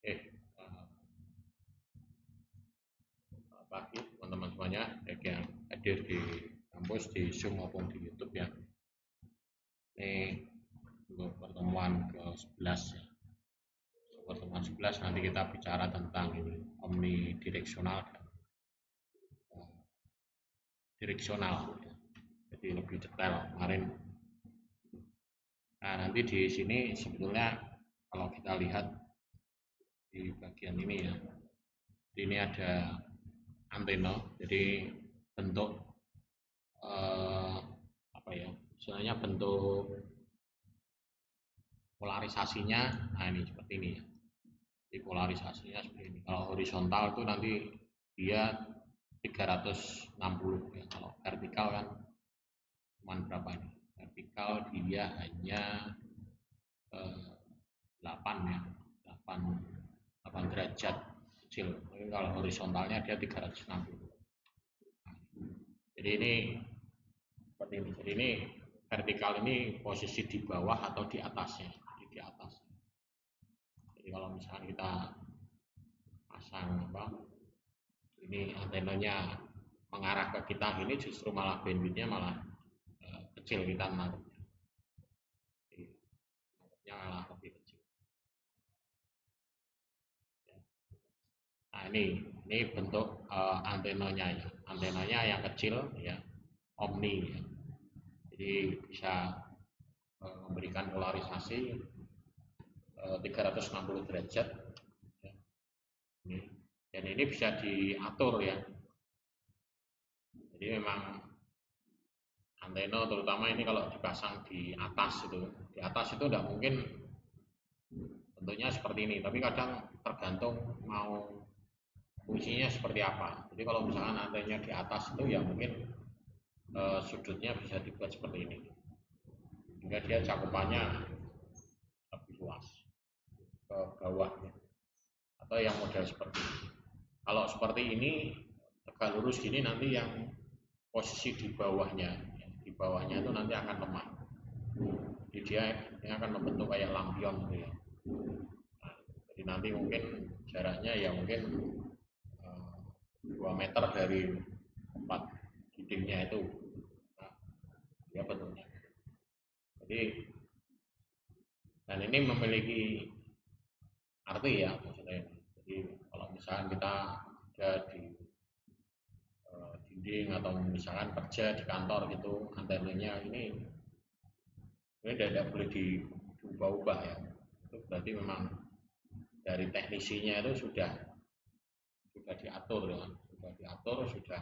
Eh, pagi teman-teman semuanya, baik yang hadir di kampus, di Zoom maupun di YouTube ya. Ini untuk pertemuan ke-11 ya. Pertemuan 11 nanti kita bicara tentang ini omnidireksional dan direksional ya. Jadi lebih detail kemarin. Nah, nanti di sini sebetulnya kalau kita lihat di bagian ini ya, ini ada antena, jadi bentuk apa ya, istilahnya bentuk polarisasinya. Nah, ini seperti ini ya, jadi polarisasinya seperti ini. Kalau horizontal itu nanti dia 360 ya, kalau vertikal kan cuman berapa ini, vertikal dia hanya 8 ya, 8 derajat kecil. Tapi kalau horizontalnya dia 360. Jadi ini seperti ini. Jadi ini vertikal ini posisi di bawah atau di atasnya. Jadi di atas. Jadi kalau misalkan kita pasang apa, ini antenanya mengarah ke kita, ini justru malah bandwidthnya malah kecil, kita nangkepnya. Jadi nangkepnya malah lebih kecil. Nah, ini bentuk antenanya ya. Antenanya yang kecil ya, omni ya. Jadi bisa memberikan polarisasi 360 derajat ya. Dan ini bisa diatur ya. Jadi memang antena terutama ini kalau dipasang di atas itu tidak mungkin bentuknya seperti ini, tapi kadang tergantung mau fungsinya seperti apa. Jadi kalau misalkan antenanya di atas itu ya mungkin sudutnya bisa dibuat seperti ini, sehingga dia cakupannya lebih luas ke bawahnya, atau yang model seperti ini. Kalau seperti ini tegak lurus gini, nanti yang posisi di bawahnya itu nanti akan lemah. Jadi dia akan membentuk kayak lampion gitu ya. Nah, jadi nanti mungkin jaraknya ya mungkin 2 meter dari tempat dindingnya itu. Nah, dia bentuknya. Jadi dan ini memiliki arti ya maksudnya. Jadi kalau misalkan kita ada di dinding atau misalkan kerja di kantor gitu, antenanya ini tidak boleh diubah-ubah ya. Itu berarti memang dari teknisinya itu sudah diatur ya, sudah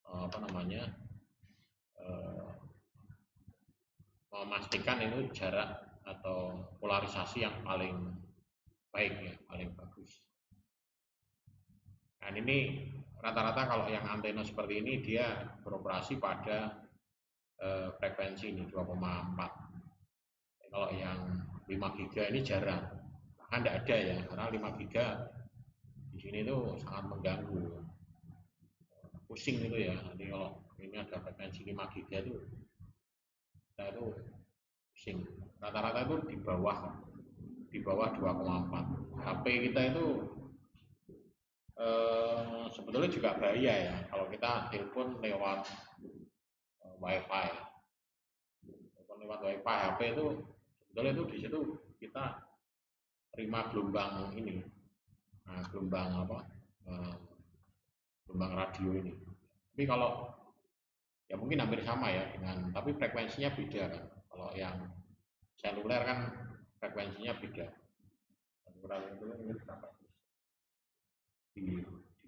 apa namanya, memastikan itu jarak atau polarisasi yang paling baik ya, paling bagus. Dan ini rata-rata kalau yang antena seperti ini dia beroperasi pada frekuensi ini 2,4. Kalau yang 5 giga ini jarang, bahkan tidak ada ya, karena 5 giga di sini tuh sangat mengganggu, pusing gitu ya. Nanti kalau ini ada frekuensi 5 giga itu kita itu pusing. Rata-rata itu di bawah 2,4. HP kita itu sebetulnya juga bahaya ya kalau kita telepon lewat wifi. Telepon lewat wifi HP itu sebetulnya itu di situ kita terima gelombang ini, gelombang apa, gelombang radio ini. Tapi kalau ya mungkin hampir sama ya dengan, tapi frekuensinya beda kan. Kalau yang seluler kan frekuensinya beda. Seluler itu mungkin berapa? Di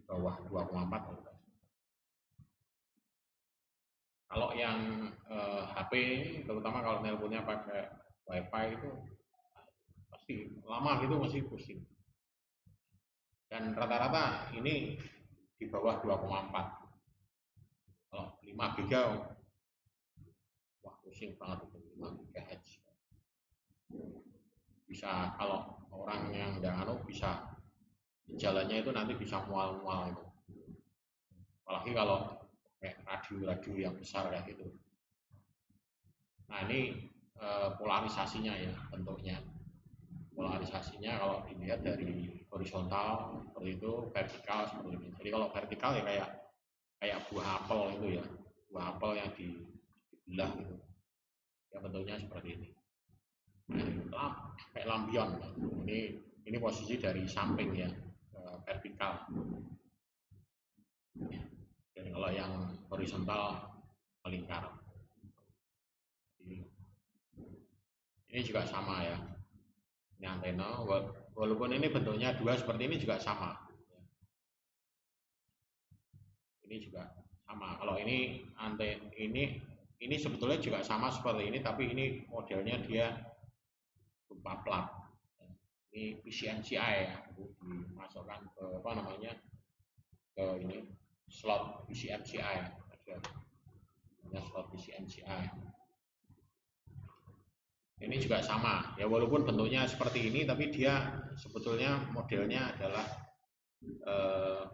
bawah 2,4. Kalau yang HP terutama kalau nelponnya pakai wifi itu pasti lama gitu, masih pusing. Dan rata-rata ini di bawah 2,4. Kalau 5 giga wah pusing banget itu, 5 GHz. Bisa kalau orang yang nggak bisa, jalannya itu nanti bisa mual-mual itu. Apalagi kalau kayak radio-radio yang besar kayak gitu. Nah ini polarisasinya ya, bentuknya visualisasinya kalau dilihat dari horizontal seperti itu, vertikal seperti ini. Jadi kalau vertikal ya kayak buah apel itu ya, buah apel yang dibelah gitu. Ya bentuknya seperti ini. Kayak lampion. Ini posisi dari samping ya, vertikal. Dan kalau yang horizontal melingkar. Ini juga sama ya. Ini antena, walaupun ini bentuknya dua seperti ini juga sama. Ini juga sama. Kalau ini antena ini sebetulnya juga sama seperti ini, tapi ini modelnya dia berupa plat. Ini PCMCI ya, dimasukkan ke apa namanya, ke ini slot PCMCI. Ada slot PCMCI. Ini juga sama ya, walaupun bentuknya seperti ini, tapi dia sebetulnya modelnya adalah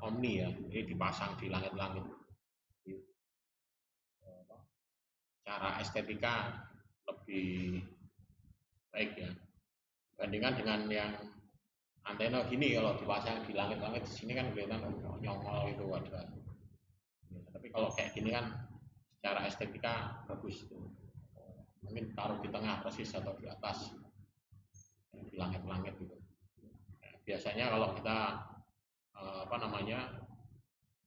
omni ya. Ini dipasang di langit-langit. Cara estetika lebih baik ya, bandingkan dengan yang antena gini. Kalau dipasang di langit-langit di sini kan kelihatan nyongol itu ada. Tapi kalau kayak gini kan secara estetika bagus itu. Mungkin taruh di tengah persis atau di atas di langit-langit gitu. Biasanya kalau kita apa namanya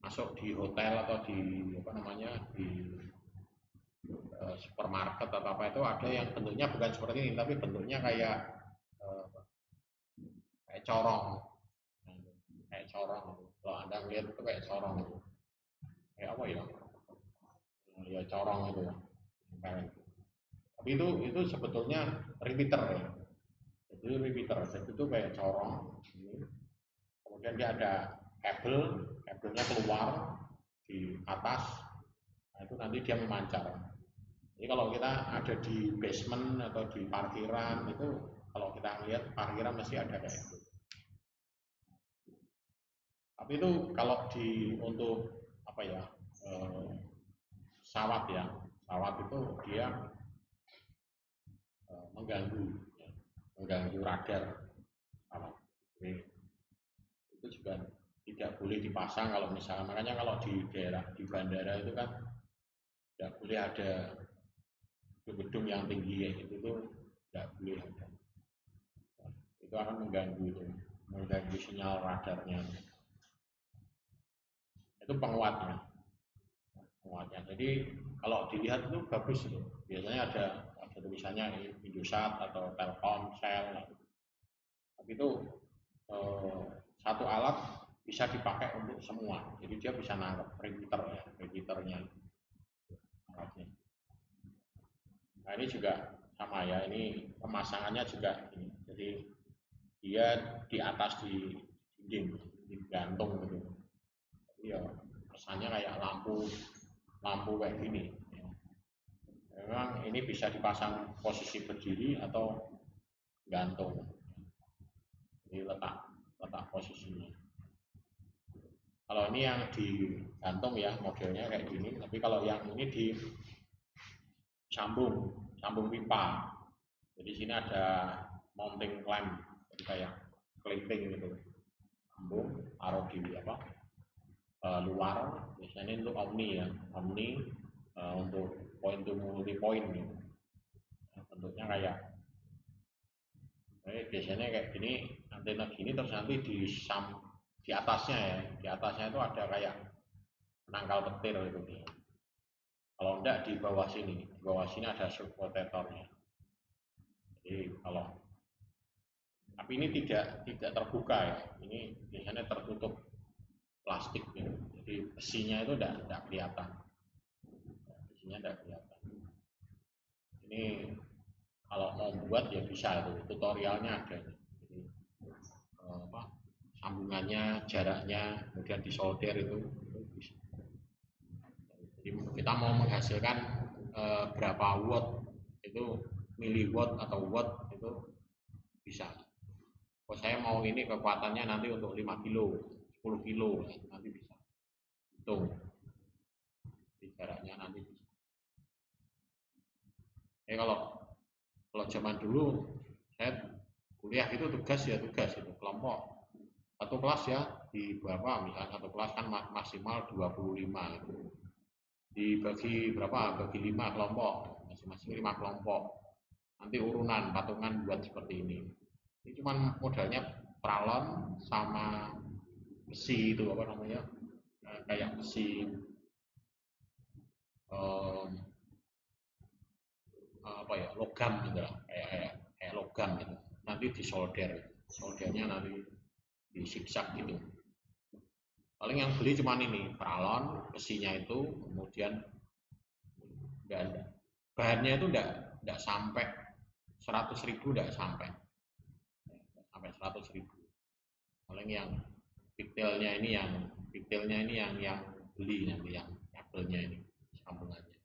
masuk di hotel atau di apa namanya di supermarket atau apa itu, ada yang bentuknya bukan seperti ini, tapi bentuknya kayak corong, kayak corong gitu. Kalau Anda lihat itu kayak corong gitu. Kayak apa ya? Ya corong itu. Tapi itu sebetulnya repeater ya. Jadi repeater, jadi itu kayak corong ini. Kemudian dia ada kabelnya keluar di atas. Nah, itu nanti dia memancar. Jadi kalau kita ada di basement atau di parkiran itu, kalau kita lihat parkiran masih ada kayak itu. Tapi itu kalau untuk apa ya, pesawat ya, pesawat itu dia mengganggu radar pesawat. Jadi, itu juga tidak boleh dipasang kalau misalnya, makanya kalau di daerah di bandara itu kan tidak boleh ada gedung yang tinggi ya, itu tuh tidak boleh ada. Itu akan mengganggu sinyal radarnya. Itu penguatnya. Jadi kalau dilihat itu bagus itu. Biasanya ada tulisannya Indosat atau Telkomsel. Tapi itu satu alat bisa dipakai untuk semua. Jadi dia bisa nangkep repeaternya alatnya. Nah ini juga sama ya. Ini pemasangannya juga ini. Jadi dia di atas di dinding, digantung gitu. Iya, kesannya kayak lampu kayak gini. Memang ini bisa dipasang posisi berdiri atau gantung. Ini letak posisinya. Kalau ini yang digantung ya, modelnya kayak gini. Tapi kalau yang ini sambung pipa. Jadi sini ada mounting clamp, jadi kayak clamping gitu. Sambung, taruh di luar. Biasanya untuk omni ya, untuk point to multi point gitu. Bentuknya biasanya kayak gini, antena gini, terus nanti di atasnya ya, di atasnya itu ada kayak penangkal petir gitu. Kalau enggak di bawah sini ada surf protectornya. Jadi tapi ini tidak terbuka ya, ini biasanya tertutup plastik gitu. Jadi besinya itu tidak kelihatan. Besinya tidak kelihatan. Ini kalau mau buat ya bisa, itu tutorialnya ada. Jadi sambungannya, jaraknya, kemudian disolder itu bisa. Jadi kita mau menghasilkan berapa watt, itu miliwatt atau watt itu bisa. Kalau saya mau ini kekuatannya nanti untuk 5 kilo, 10 kilo nanti bisa. Hitung. Jaraknya nanti bisa. Kalau zaman dulu saya kuliah itu tugas ya tugas itu kelompok satu kelas ya di berapa, misalnya satu kelas kan maksimal 25 itu dibagi berapa, bagi 5 kelompok, masing-masing 5 kelompok, nanti urunan patungan buat seperti ini cuman modalnya pralon sama besi itu apa namanya, kayak besi apa ya, logam gitu lah, kayak logam gitu, nanti soldernya nanti di zigzag gitu. Paling yang beli cuman ini pralon besinya itu, kemudian bahannya itu enggak sampai 100.000, enggak sampai 100.000. Paling yang detailnya ini yang beli nanti, yang kabelnya ini sambungannya,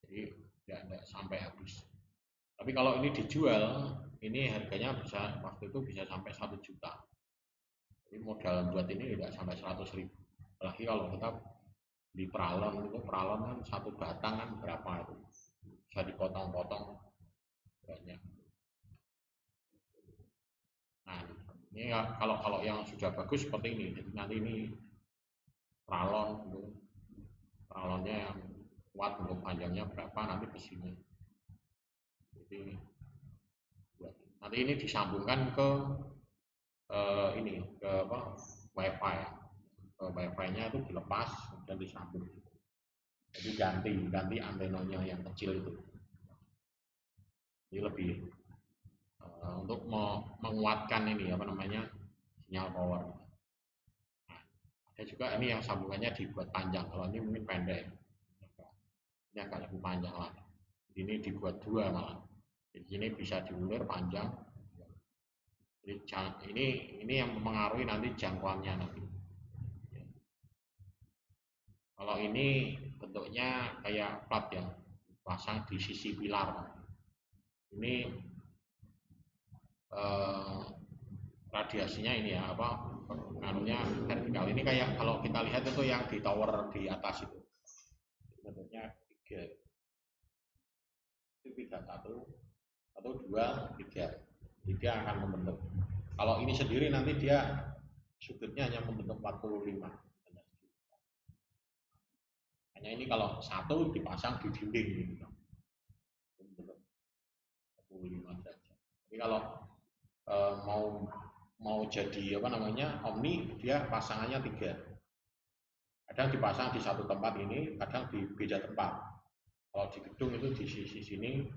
jadi enggak sampai habis. Tapi kalau ini dijual, ini harganya bisa waktu itu bisa sampai 1 juta. Jadi modal buat ini tidak sampai 100.000. Apalagi kalau kita di pralon, itu pralon kan satu batang kan berapa itu, bisa dipotong-potong banyak. Nah, ini kalau yang sudah bagus seperti ini, jadi nanti ini pralonnya yang kuat untuk panjangnya berapa, nanti besinya. Jadi nanti ini disambungkan ke ini ke apa, wifi, ke wifi-nya itu dilepas dan disambung. Jadi ganti antenanya yang kecil itu. Ini lebih untuk menguatkan ini apa namanya, sinyal power. Nah, ada juga ini yang sambungannya dibuat panjang. Kalau ini mungkin pendek, ini agak lebih panjang lah. Ini dibuat 2 malah. Jadi ini bisa diulur panjang. Jadi ini yang mempengaruhi nanti jangkauannya nanti. Kalau ini bentuknya kayak plat ya, pasang di sisi pilar. Ini radiasinya ini ya apa, pengaruhnya vertikal. Ini kayak kalau kita lihat itu yang di tower di atas itu, bentuknya 3. Itu 1, 2, 3. Dia akan membentuk. Kalau ini sendiri nanti dia sudutnya hanya membentuk 45. Hanya ini kalau satu dipasang di dinding gitu. Membentuk 45 saja. Tapi kalau mau jadi apa namanya omni, dia pasangannya 3. Kadang dipasang di satu tempat ini, kadang di beda tempat. Kalau di gedung itu di sisi sini,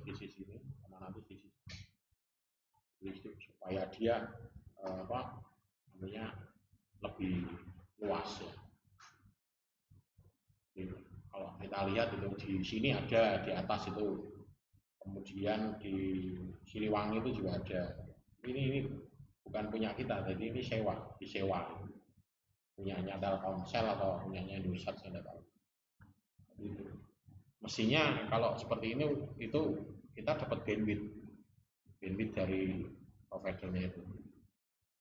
sama nanti di sisi supaya dia apa namanya lebih luas ya. Jadi, kalau kita lihat itu di sini ada, di atas itu, kemudian di Siliwangi itu juga ada. Ini bukan punya kita, jadi ini disewa. Punyanya Telkomsel atau punyanya Indosat, saya tidak tahu. Gitu. Mestinya kalau seperti ini itu kita dapat bandwidth dari providernya itu.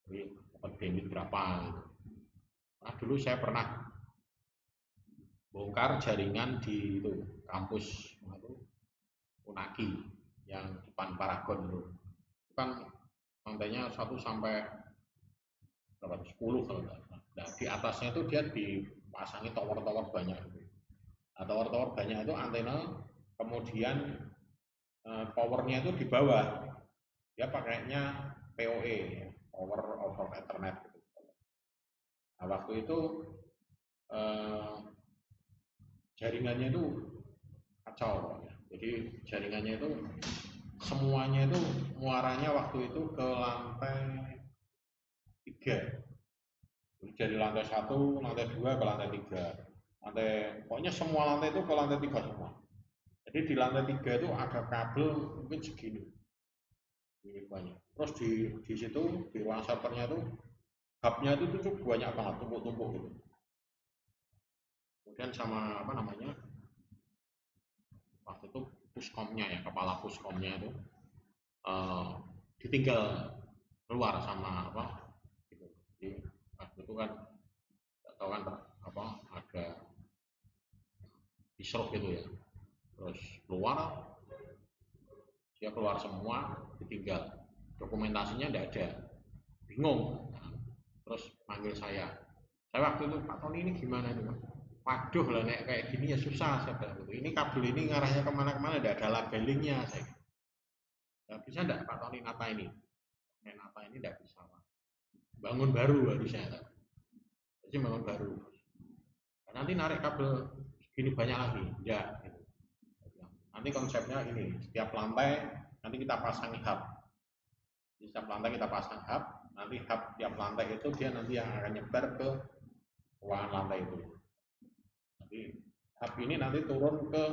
Jadi dapat bandwidth berapa gitu. Nah, dulu saya pernah bongkar jaringan di itu kampus Unaki yang depan Paragon itu. Itu kan lantainya 1 sampai 10 kalau tidak. Nah, di atasnya itu dia dipasangi tower-tower banyak. Nah, tower-tower banyak itu antena, kemudian powernya itu di bawah. Dia pakainya PoE, Power over Ethernet. Nah, waktu itu jaringannya itu kacau. Jadi jaringannya itu semuanya itu muaranya waktu itu ke lantai 3. Jadi dari lantai 1, lantai 2 ke lantai 3. Pokoknya semua lantai itu ke lantai 3 semua. Jadi di lantai 3 itu ada kabel mungkin segini. Ini banyak. Terus di situ di ruang servernya itu hubnya itu banyak banget, tumpuk-tumpuk gitu. Kemudian sama apa namanya, waktu itu puskomnya ya, kepala puskomnya itu ditinggal keluar sama apa gitu. Jadi waktu itu kan nggak tahu kan apa, ada disrok gitu ya, terus dia keluar semua, ditinggal. dokumentasinya tidak ada, bingung. Terus panggil saya waktu itu, Pak Tony ini gimana nih? Waduh lah, nek kayak gini ya susah saya bilang gitu. Ini kabel ini ngarahnya kemana-kemana, tidak ada labelingnya saya. Nggak bisa enggak Pak Tony nata ini? Nata ini tidak bisa Pak. Bangun baru harusnya. Jadi bangun baru. Nanti narik kabel segini banyak lagi, enggak. Gitu. Nanti konsepnya ini, setiap lantai nanti kita pasang hub. Di setiap lantai kita pasang hub, nanti hub tiap lantai itu dia nanti yang akan nyebar ke ruangan lantai itu. Nanti hub ini nanti turun ke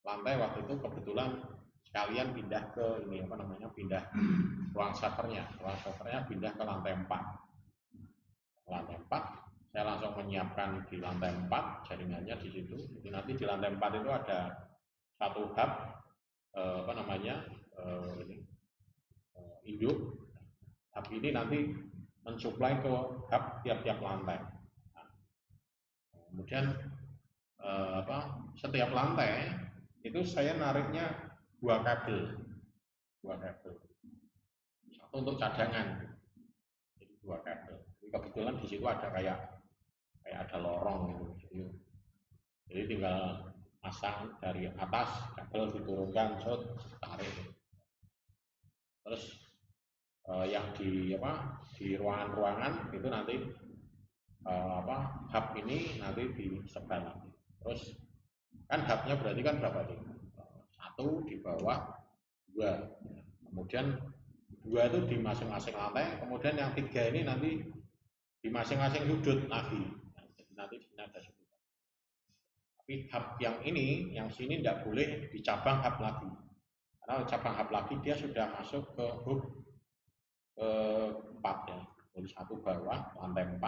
lantai, waktu itu kebetulan sekalian pindah ke ini apa namanya, pindah ruang servernya pindah ke lantai 4. Lantai 4 saya langsung menyiapkan di lantai 4 jaringannya di situ. Jadi nanti di lantai 4 itu ada satu hub apa namanya induk. Hub ini nanti mensuplai ke hub tiap-tiap lantai. Nah, kemudian setiap lantai itu saya nariknya dua kabel, satu untuk cadangan, jadi dua kabel. Jadi kebetulan di situ ada kayak ada lorong gitu, jadi tinggal pasang dari atas, kabel diturunkan, tarik. Terus yang di ruangan-ruangan itu nanti hub ini nanti disebar. Terus kan hubnya berarti kan berapa nih? Satu di bawah, dua. Kemudian dua itu di masing-masing lantai. Kemudian yang tiga ini nanti di masing-masing sudut lagi. Jadi nanti di sini ada sudut. Tapi hub yang ini, yang sini tidak boleh dicabang hub lagi. Karena cabang hub lagi dia sudah masuk ke hub 4 ya. Jadi satu bawah, lantai 4.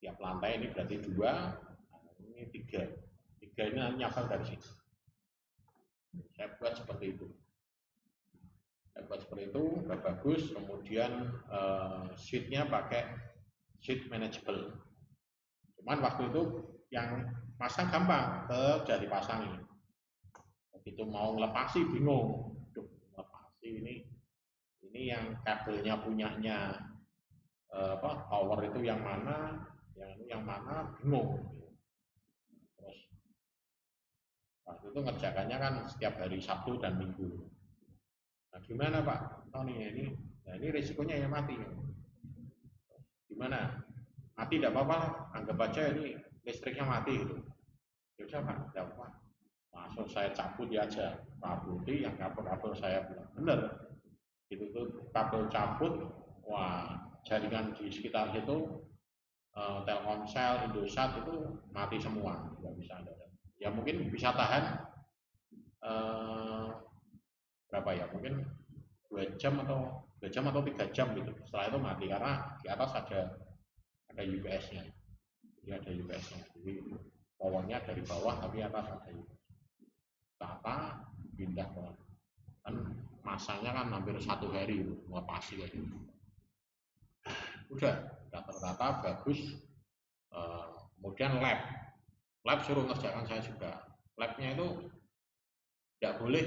Tiap lantai ini berarti 2, ini 3. 3 ini nanti nyasar dari sini. Saya buat seperti itu. Udah bagus. Kemudian sheet-nya pakai sheet manageable. Cuman waktu itu yang pasang gampang, jadi pasangin. Begitu mau ngelepasi bingung. Ngelepasi ini yang kabelnya punyanya power itu yang mana, yang mana bingung. Terus waktu itu ngerjakannya kan setiap hari Sabtu dan Minggu. Nah gimana Pak Tony ini? Nah ini risikonya ya mati. Gimana? Mati tidak apa-apa, anggap aja ini listriknya mati gitu. Ya udah Pak, tidak apa-apa. Langsung saya cabut ya aja. Pak Budi yang kabel-kabel saya bilang bener. Itu tuh kabel cabut, wah jaringan di sekitar situ Telkomsel, Indosat itu mati semua, nggak bisa ada. Ya mungkin bisa tahan berapa ya? Mungkin 2 jam atau 3 jam gitu. Setelah itu mati karena di atas ada UPS-nya. Jadi ada UPS-nya. Jadi powernya dari bawah tapi atas ada UPS. Tata pindah ke kan masanya kan hampir 1 hari pasti kayak gitu. Udah tertata bagus. Kemudian lab suruh ngerjakan saya juga. Labnya itu tidak boleh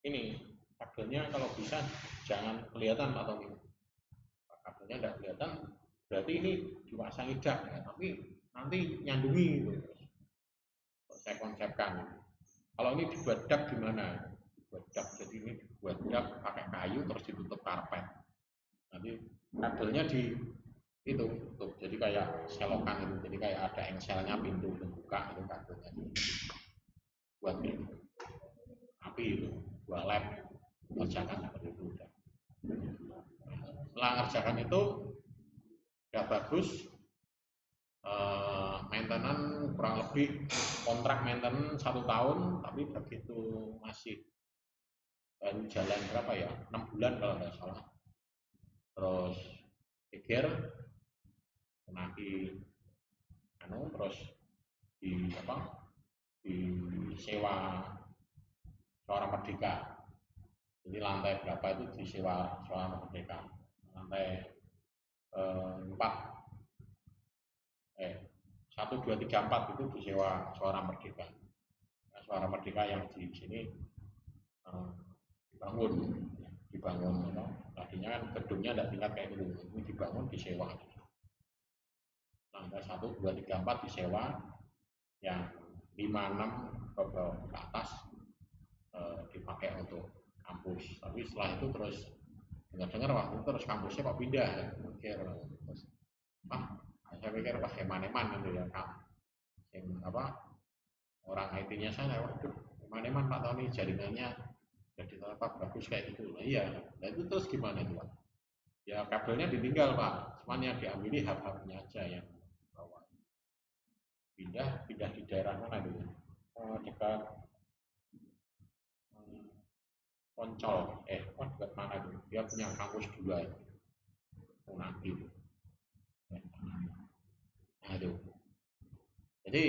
ini kabelnya kalau bisa jangan kelihatan atau ini. Kabelnya tidak kelihatan berarti ini dipasang tidak ya, tapi nanti nyandungi gitu. Saya konsepkan. Kalau ini dibuat dak gimana? Dibuat dak, jadi ini dibuat dak pakai kayu terus ditutup karpet. Nanti kabelnya di itu tutup, jadi kayak selokan itu, jadi kayak ada engselnya pintu buka itu kabelnya buat ini api itu buat lab kerjakan seperti itu. Setelah ngerjakan itu udah bagus, maintenance kurang lebih kontrak maintenance 1 tahun, tapi begitu masih baru jalan berapa ya, 6 bulan kalau nggak salah, terus geger nanti terus di sewa Suara Merdeka. Jadi lantai berapa itu disewa Suara Merdeka, lantai 4 1, 2, 3, 4 itu disewa Suara Merdeka. Nah, Suara Merdeka yang di sini dibangun tadinya kan gedungnya ada tingkat kayak gitu, ini dibangun disewa, lantai 1, 2, 3, 4 disewa, yang 5, 6 ke atas dipakai untuk kampus. Tapi setelah itu terus dengar-dengar waktu itu terus kampusnya kok pindah, terus saya pikir wah eman-eman gitu ya, orang IT-nya sana, waduh eman-eman Pak Tony jaringannya jadi tetap bagus kayak gitu. Nah, iya, nah itu terus gimana itu Pak? Ya kabelnya ditinggal Pak, cuman yang diambil hub-hubnya aja yang bawah. Pindah di daerah mana gitu? Dekat Poncol, dekat mana itu? Dia punya kampus 2 itu, Unagi. Nah itu, jadi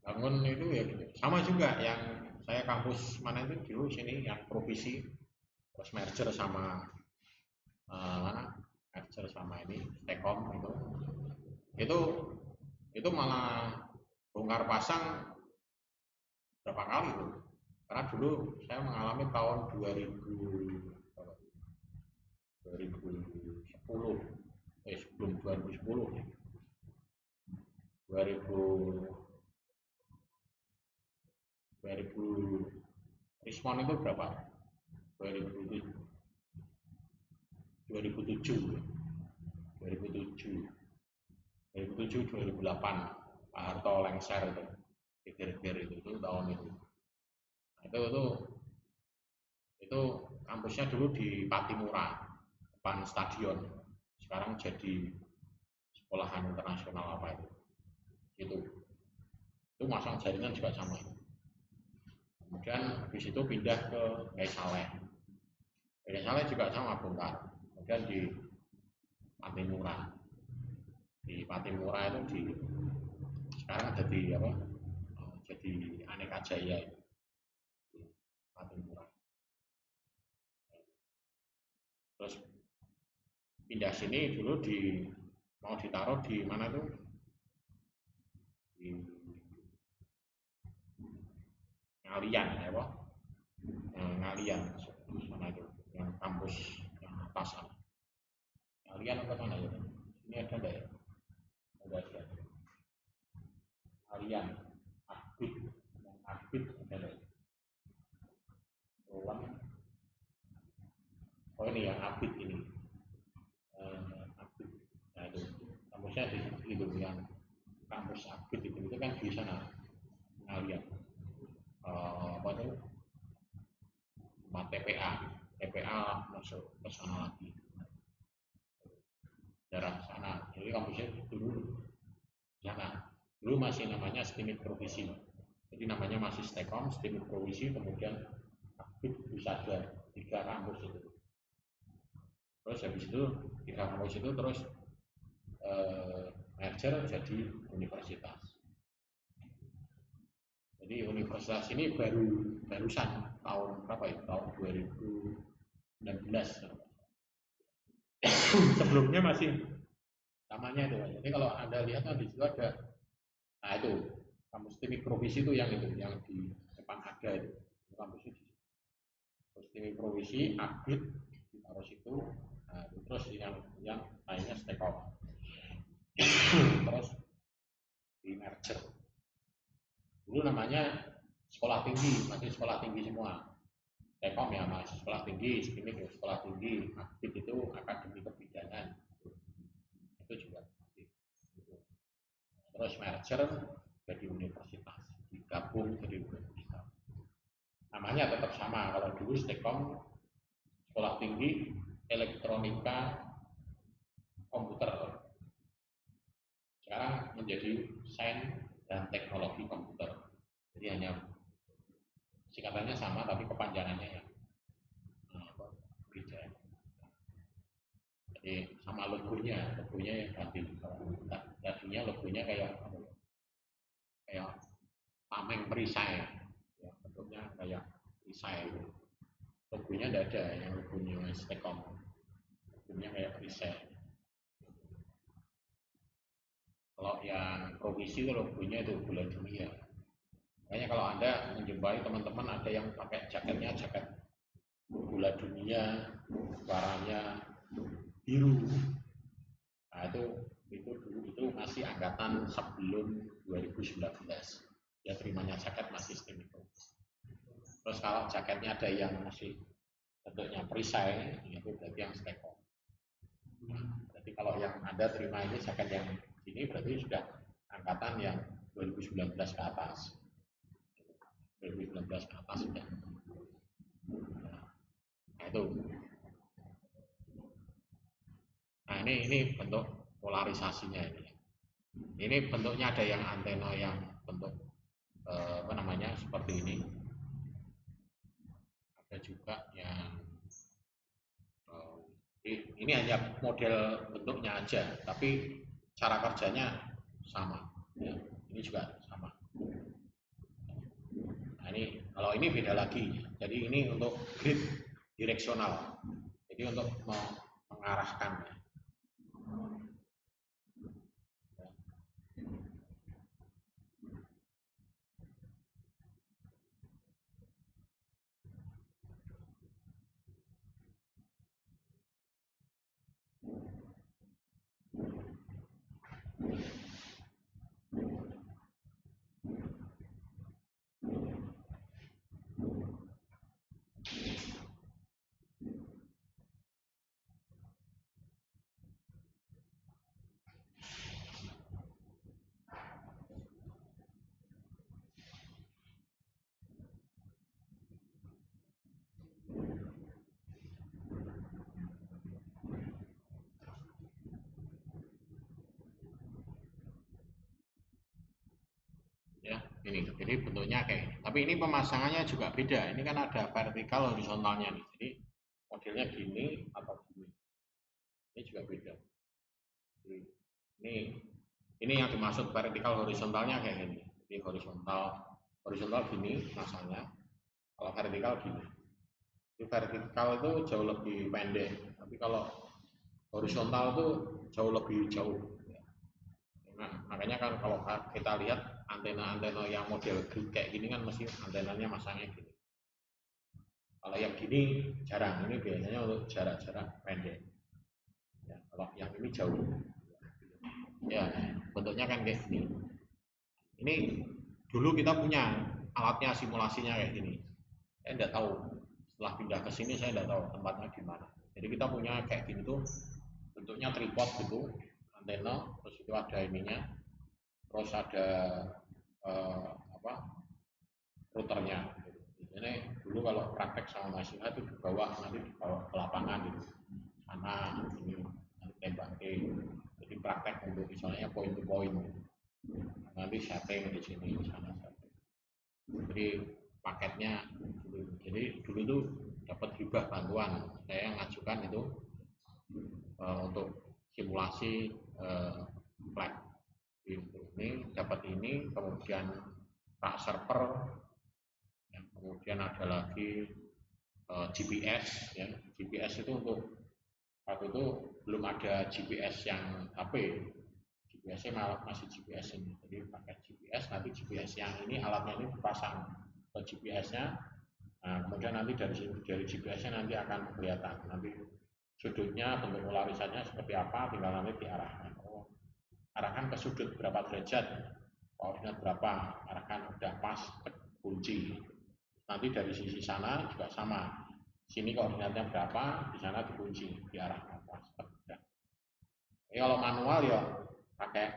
bangun itu ya gitu. Sama juga yang saya kampus mana itu dulu sini yang provisi, terus merger sama merger sama ini Tekom itu malah bongkar pasang berapa kali tuh, karena dulu saya mengalami tahun 2010 sebelum 2010 2000 Rismon itu berapa? 2007 2008 Pak Harto lengser itu geger itu tahun itu. Itu kampusnya dulu di Patimura depan stadion, sekarang jadi sekolahan internasional apa itu masang jaringan juga sama. Kemudian habis itu pindah ke Saleh juga sama bongkar. Kemudian di Patimura itu sekarang jadi apa? Jadi Aneka Jaya di Patimura. Terus pindah sini dulu mau ditaruh di mana tuh? Di Ngalian ya Pak? Ngalian sana itu yang kampus yang atas. Ngalian apa mana ya? Ini ada enggak ya? Ada. Ngalian, Arbit ada. Oh ini yang Arbit ini. Arbit. Nah itu kampusnya di situ yang kampus Arbit itu kan di sana Ngalian. Apa itu? TPA masuk ke sana lagi, daerah sana. Jadi kampusnya dulu sana dulu masih namanya STIMIK provisi, jadi namanya masih STEKOM, STIMIK provisi, kemudian bisa ada 3 kampus itu. Terus habis itu 3 kampus itu terus merger jadi universitas. Jadi universitas ini barusan tahun berapa itu? Tahun 2019. Sebelumnya masih namanya itu. Jadi kalau Anda lihat di situ ada, nah itu kampus STIMIK provisi itu yang di depan ada itu kampus itu. Kampus STIMIK provisi, Arbit ditaruh situ. Nah, terus yang lainnya STEKOM. Terus di merger. Dulu namanya sekolah tinggi, masih sekolah tinggi semua. Tekom ya masih sekolah tinggi, STIMIK sekolah tinggi, Arbit itu akademi kebidanan. Itu juga masih. Terus merger jadi universitas, digabung jadi universitas. Namanya tetap sama, kalau dulu STEKOM sekolah tinggi elektronika komputer, sekarang menjadi sains dan teknologi komputer. Jadi hanya singkatannya sama tapi kepanjangannya ya beda. Jadi sama logonya yang ganti. Tadinya logonya kayak tameng perisai, ya, bentuknya kayak perisai. Logonya tidak ada, yang logonya STEKOM, logonya kayak perisai. Kalau yang provisi itu logonya itu bulan dunia. Makanya kalau Anda menjumpai teman-teman ada yang pakai jaketnya jaket bola dunia warnanya biru. Nah itu masih angkatan sebelum 2019. Ya terimanya jaket masih sistem itu. Terus kalau jaketnya ada yang masih bentuknya perisai, itu berarti yang steko. Berarti kalau yang Anda terima ini jaket yang ini berarti sudah angkatan yang 2019 ke atas. 2019 ke atas sudah. Nah itu. Nah ini bentuk polarisasinya ini. Ini bentuknya ada yang antena yang bentuk apa namanya seperti ini. Ada juga yang ini hanya model bentuknya aja, tapi cara kerjanya sama. Ya, ini juga sama. Nah ini kalau ini beda lagi. Jadi ini untuk grid direksional. Jadi untuk mengarahkan. Ya, ini jadi bentuknya kayak ini. Tapi ini pemasangannya juga beda. Ini kan ada vertikal horizontalnya nih. Jadi modelnya gini atau gini. Ini juga beda. Jadi, ini yang dimaksud vertikal horizontalnya kayak gini. Jadi horizontal gini masanya. Kalau vertikal gini. Jadi vertikal itu jauh lebih pendek. Tapi kalau horizontal itu jauh lebih jauh. Nah, makanya kan kalau kita lihat antena-antena yang model grid kayak gini kan mesti antenanya masangnya gini. Kalau yang gini jarang, ini biasanya untuk jarak-jarak pendek. Ya, kalau yang ini jauh. Ya, bentuknya kan kayak gini. Ini dulu kita punya alatnya simulasinya kayak gini. Saya tidak tahu. Setelah pindah ke sini saya tidak tahu tempatnya di mana. Jadi kita punya kayak gini tuh bentuknya tripod gitu, antena, terus itu ada ininya, terus ada apa routernya. Ini dulu kalau praktek sama mahasiswa itu dibawa nanti dibawa ke lapangan gitu, sana ini nanti tembakin. Jadi praktek untuk misalnya point to point. Nanti setting di sini, di sana setting. Jadi paketnya dulu. Jadi dulu tuh dapat hibah bantuan. Saya ngajukan itu untuk simulasi flight. Ini dapat ini, kemudian rak server, ya, kemudian ada lagi GPS. Ya. GPS itu untuk waktu itu belum ada GPS yang HP. GPS-nya malah masih GPS ini. Jadi pakai GPS, nanti GPS yang ini alatnya ini dipasang ke GPS-nya. Nah, kemudian nanti dari GPS-nya nanti akan kelihatan nanti sudutnya, bentuk polarisasinya seperti apa, tinggal nanti diarahkan. Oh, arahkan ke sudut berapa derajat, koordinat berapa, arahkan udah pas ke kunci. Nanti dari sisi sana juga sama. Sini koordinatnya berapa, di sana dikunci, diarahkan pas. Jadi kalau manual ya pakai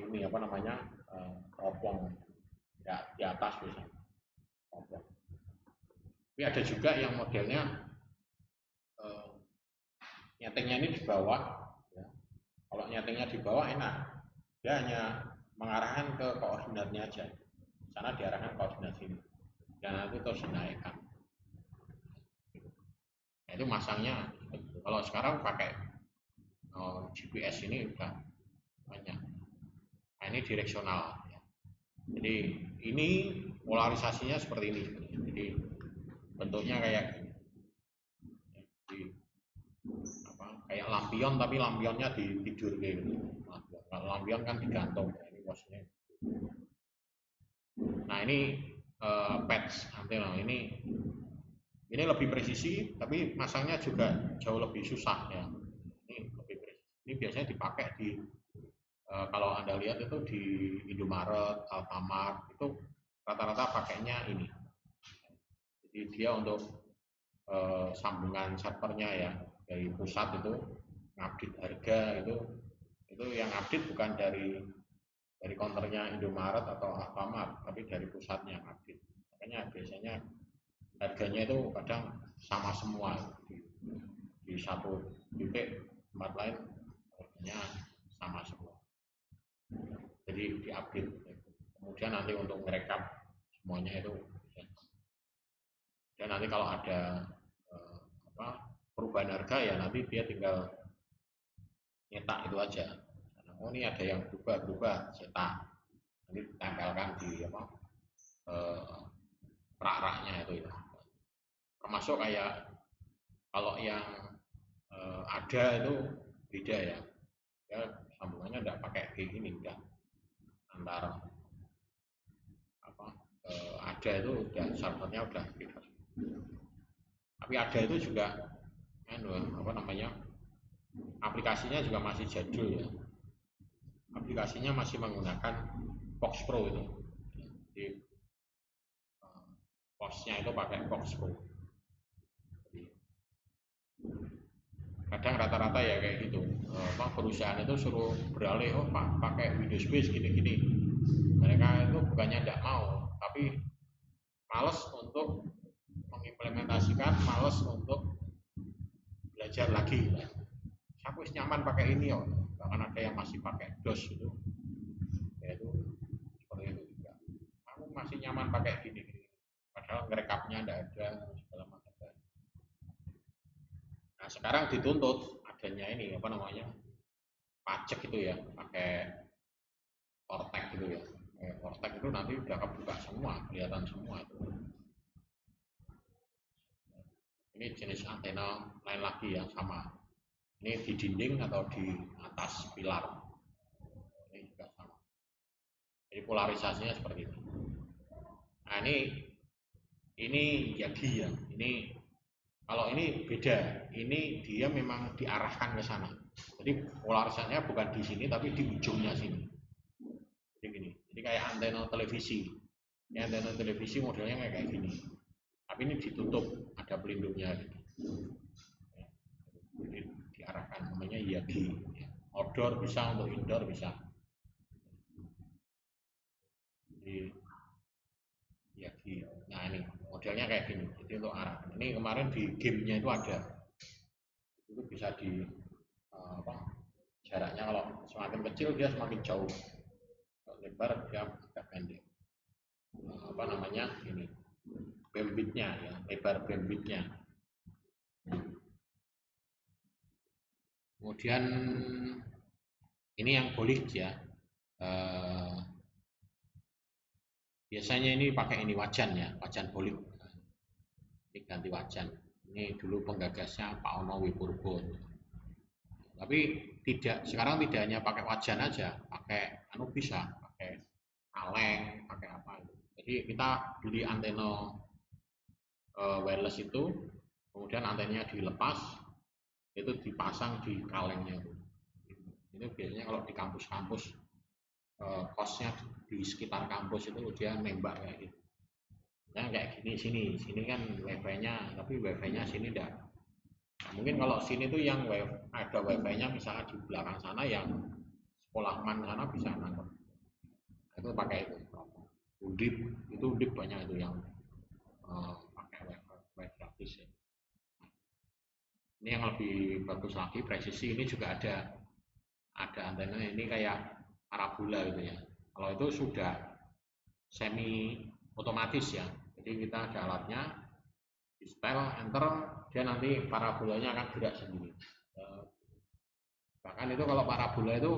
ini apa namanya teropong ya di atas biasanya. Tapi ada juga yang modelnya nyetingnya ini di bawah. Ya. Kalau nyetingnya di bawah enak, dia hanya mengarahkan ke koordinatnya aja. Sana diarahkan koordinat sini, dan nanti terus dinaikkan. Nah, itu masangnya. Kalau sekarang pakai GPS ini udah banyak. Nah, ini direksional. Ya. Jadi ini polarisasinya seperti ini. Jadi bentuknya kayak gini. Jadi, apa, kayak lampion tapi lampionnya tidur gitu. Kalau lampion kan digantung. Ini posnya. Nah ini patch antena ini Ini lebih presisi, tapi masangnya juga jauh lebih susah ya. Ini lebih presisi. Ini biasanya dipakai di kalau Anda lihat itu di Indomaret, Alfamart itu rata-rata pakainya ini. Jadi dia untuk sambungan servernya ya dari pusat itu ngupdate harga itu yang update bukan dari konternya Indomaret atau Alfamart, tapi dari pusatnya update. Makanya biasanya harganya itu kadang sama semua di satu titik, tempat lain harganya sama semua. Jadi diupdate. Kemudian nanti untuk merekap semuanya itu, dan nanti kalau ada perubahan harga ya nanti dia tinggal nyetak itu aja. Oh ini ada yang berubah cetak, nanti ditempelkan di rak-raknya itu ya. Termasuk kayak kalau yang ada itu beda ya, ya sambungannya tidak pakai kayak gini, enggak, antara ada itu udah servernya udah beda. Tapi ada itu juga aplikasinya juga masih jadul ya, aplikasinya masih menggunakan Fox Pro itu. Jadi posnya itu pakai Fox Pro. Kadang rata-rata ya kayak gitu, perusahaan itu suruh beralih pakai Windows Base gini-gini. Mereka itu bukannya tidak mau, tapi males untuk mengimplementasikan, males untuk belajar lagi. Aku nyaman pakai ini ya, bahkan ada yang masih pakai DOS itu, ya itu seperti itu juga. Aku masih nyaman pakai gini-gini, padahal ngerekapnya tidak ada segala macam. Nah sekarang dituntut adanya ini pajak itu ya, pakai Cortex gitu ya. Cortex itu nanti udah kebuka semua, kelihatan semua itu. Ini jenis antena lain lagi yang sama. Ini di dinding atau di atas pilar. Ini juga sama. Jadi polarisasinya seperti itu. Nah ini Yagi ya. Ini kalau ini beda. Ini dia memang diarahkan ke sana. Jadi polarisasinya bukan di sini tapi di ujungnya sini. Jadi gini. Jadi kayak antena televisi. Ini antena televisi modelnya kayak gini. Tapi ini ditutup, ada pelindungnya gitu. Jadi diarahkan, namanya Yagi. Outdoor bisa, untuk indoor bisa. Jadi Yagi. Nah ini modelnya kayak gini. Jadi untuk arah. Ini kemarin di gamenya itu ada. Itu bisa di jaraknya kalau semakin kecil dia semakin jauh. Kalau lebar dia agak pendek. Ini bandwidthnya ya, lebar bandwidthnya. Kemudian ini yang boleh ya, biasanya ini pakai ini wajan ya, wajan bolik. Ini ganti wajan. Ini dulu penggagasnya Pak Ono Wipurbo. Tapi sekarang tidak hanya pakai wajan aja, pakai bisa, pakai kaleng, pakai apa. Jadi kita beli antena wireless itu, kemudian antenanya dilepas, itu dipasang di kalengnya itu. Ini biasanya kalau di kampus-kampus kosnya di sekitar kampus itu dia nembak kayak gitu. Yang kayak gini sini kan wifi-nya, tapi wifi-nya sini enggak. Nah, mungkin kalau sini tuh yang ada wifi-nya misalnya di belakang sana, yang sekolahman sana bisa nangkep. Itu pakai itu. Undip banyak itu yang pakai wifi gratis ya. Ini yang lebih bagus lagi, presisi. Ini juga ada antena ini kayak parabola gitu ya. Kalau itu sudah semi otomatis ya. Jadi kita ada alatnya, di setel, enter, dia nanti parabolanya akan gerak sendiri. Bahkan itu kalau parabola itu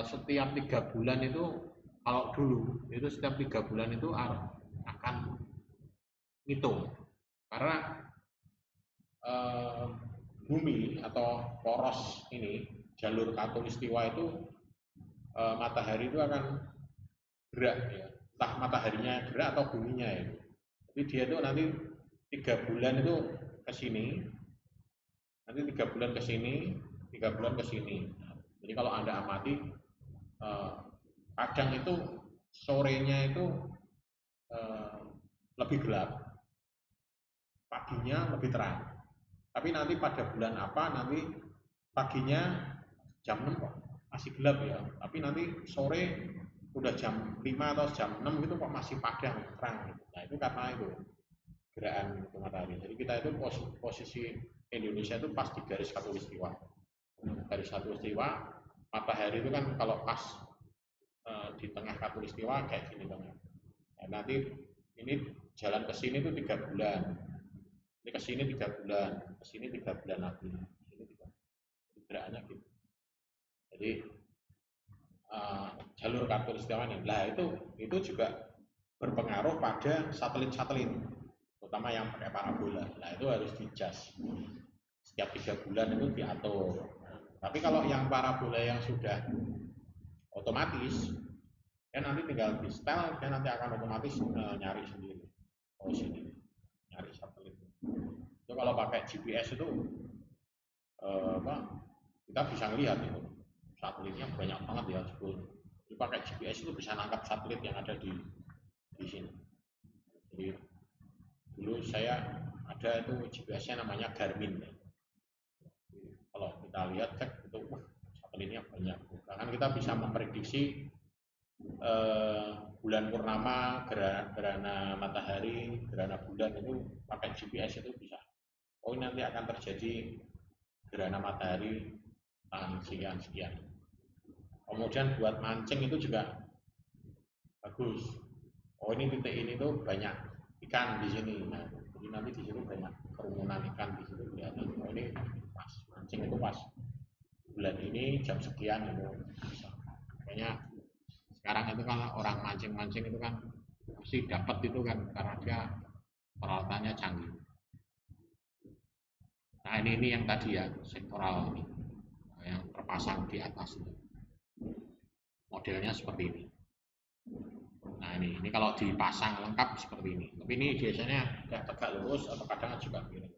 setiap 3 bulan itu, kalau dulu itu setiap 3 bulan itu akan ngitung, karena bumi atau poros ini, jalur khatulistiwa itu matahari itu akan gerak ya, entah mataharinya gerak atau buminya ya. Jadi dia itu nanti 3 bulan itu ke sini, nanti 3 bulan ke sini, 3 bulan ke sini. Jadi kalau Anda amati, kadang itu sorenya itu lebih gelap, paginya lebih terang. Tapi nanti pada bulan apa, nanti paginya jam 6 kok masih gelap ya, tapi nanti sore udah jam 5 atau jam 6 gitu kok masih padang terang gitu. Nah itu karena itu gerakan itu matahari. Jadi kita itu posisi Indonesia itu pas di garis khatulistiwa. Garis khatulistiwa, matahari itu kan kalau pas di tengah khatulistiwa kayak gini tengah. Nah, nanti ini jalan ke sini itu 3 bulan. Ini ke sini 3 bulan, ke sini 3 bulan lagi. Ini 3. Gerakannya gitu. Jadi jalur khatulistiwa ini. Nah, itu juga berpengaruh pada satelit-satelit, terutama yang pakai parabola. Nah, itu harus di-adjust. Setiap 3 bulan itu diatur. Tapi kalau yang parabola yang sudah otomatis, ya nanti tinggal di setel, dia nanti akan otomatis nyari sendiri. Oh sini, nyari satelit. Itu kalau pakai GPS itu kita bisa melihat itu satelitnya banyak banget ya. Dipakai GPS itu bisa nangkap satelit yang ada di sini. Jadi dulu saya ada itu GPS-nya namanya Garmin. Kalau kita lihat cek itu satelitnya banyak. Bahkan kita bisa memprediksi bulan purnama, gerhana matahari, gerhana bulan itu pakai GPS itu bisa. Oh nanti akan terjadi gerhana matahari tanggal sekian. Kemudian buat mancing itu juga bagus. Oh ini titik ini tuh banyak ikan di sini. Nah, jadi nanti di sini banyak kerumunan ikan di situ kelihatan. Oh ini pas mancing itu pas bulan ini jam sekian itu bisa. Kayaknya sekarang itu kan orang mancing-mancing itu kan pasti dapat itu kan karena dia peralatannya canggih. Nah ini yang tadi ya sektoral ini yang terpasang di atas itu. Modelnya seperti ini. Nah ini kalau dipasang lengkap seperti ini. Tapi ini biasanya tidak tegak lurus atau kadang juga begini.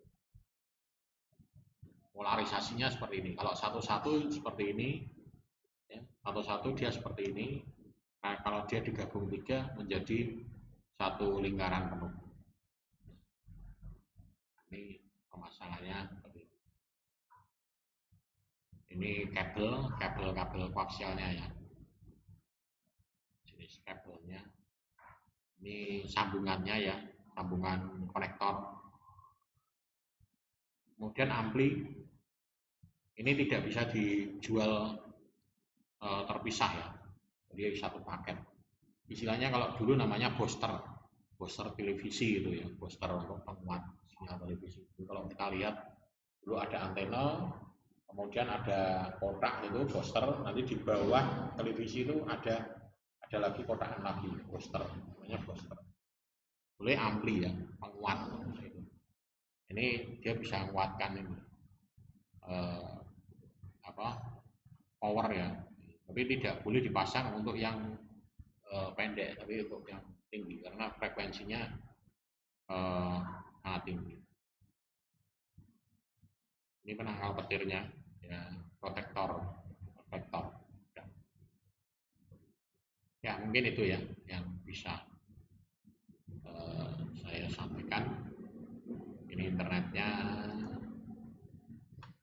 Polarisasinya seperti ini. Kalau satu-satu seperti ini, ya, satu-satu dia seperti ini. Nah, kalau dia digabung 3 menjadi satu lingkaran penuh. Ini pemasangannya seperti ini. Ini kabel koaksialnya ya. Jenis kabelnya. Ini sambungannya ya, sambungan konektor. Kemudian ampli ini tidak bisa dijual terpisah ya, jadi satu paket. Istilahnya kalau dulu namanya booster televisi itu ya, booster untuk penguat sinyal televisi. Jadi kalau kita lihat dulu ada antena, kemudian ada kotak itu booster, nanti di bawah televisi itu ada lagi kotakan lagi booster, namanya booster. Boleh ampli ya, penguat. Ini dia bisa menguatkan ini power ya, tapi tidak boleh dipasang untuk yang pendek, tapi untuk yang tinggi karena frekuensinya sangat tinggi. Ini penangkal petirnya ya, protektor ya mungkin itu ya yang bisa saya sampaikan. Ini internetnya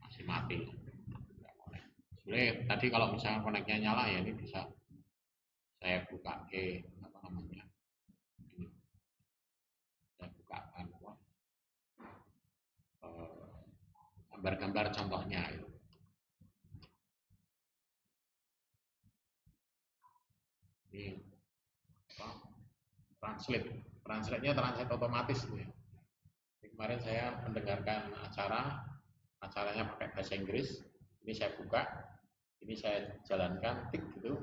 masih mati. Sebenarnya tadi kalau misalnya koneknya nyala ya ini bisa saya buka apa namanya ini saya bukakan gambar-gambar contohnya itu. Ini apa, translate-nya translate otomatis ya. Kemarin saya mendengarkan acaranya pakai bahasa Inggris. Ini saya buka, ini saya jalankan tik gitu,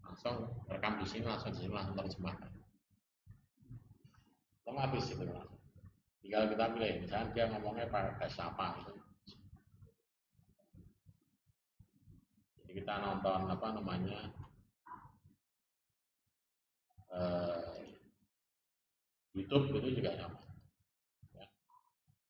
langsung rekam di sini langsung terjemahkan. Otomatis itu langsung. Tinggal kita pilih, misalnya dia ngomongnya pakai bahasa apa gitu. Jadi kita nonton apa namanya YouTube itu juga sama.